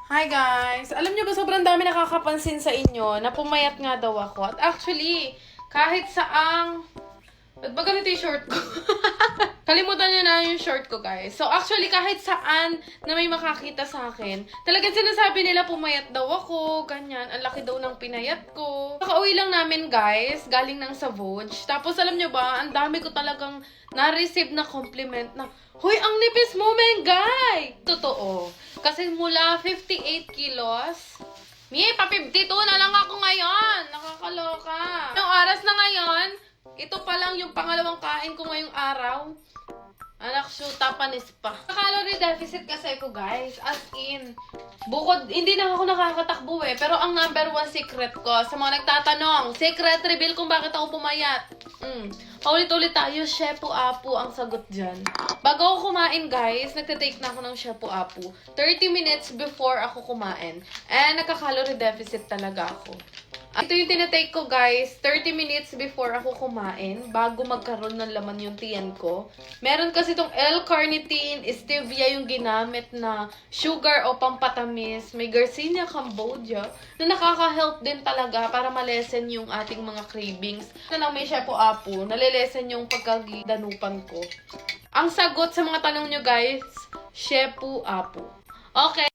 Hi guys! Alam nyo ba sobrang dami nakakapansin sa inyo na pumayat nga daw ako. At actually, kahit saang... Ba't ba ganito yung short ko? Kalimutan nyo na yung short ko, guys. So, actually, kahit saan na may makakita sa akin, talagang sinasabi nila pumayat daw ako, ganyan. Ang laki daw ng pinayat ko. Nakauwi lang namin, guys, galing ng Savoj. Tapos, alam nyo ba, ang dami ko talagang na-receive na compliment na, "Hoy, ang nipis mo, Mengay!" Totoo. Kasi mula 58 kilos, pa 52 na lang ako ngayon. Nakakaloka. Yung oras na ngayon, ito pa lang yung pangalawang kain ko ngayong araw. Anak, shoota, panis pa. Calorie deficit kasi ko, guys. As in, bukod, hindi na ako nakakatakbo eh. Pero ang number one secret ko, sa mga nagtatanong, secret reveal kung bakit ako pumayat. Paulit-ulit tayo, Shepu Apu ang sagot dyan. Bago ako kumain, guys, nagtatake na ako ng Shepu Apu. 30 minutes before ako kumain. And nagka-calorie deficit talaga ako. Ito yung tinatake ko, guys, 30 minutes before ako kumain, bago magkaroon ng laman yung tiyan ko. Meron kasi itong L-carnitine, stevia yung ginamit na sugar o pampatamis. May Garcinia Cambodia na nakaka-help din talaga para malesen yung ating mga cravings. Na lang may Shepu Apu, nalilesen yung pagkaganupan ko. Ang sagot sa mga tanong nyo, guys, Shepu Apu. Okay.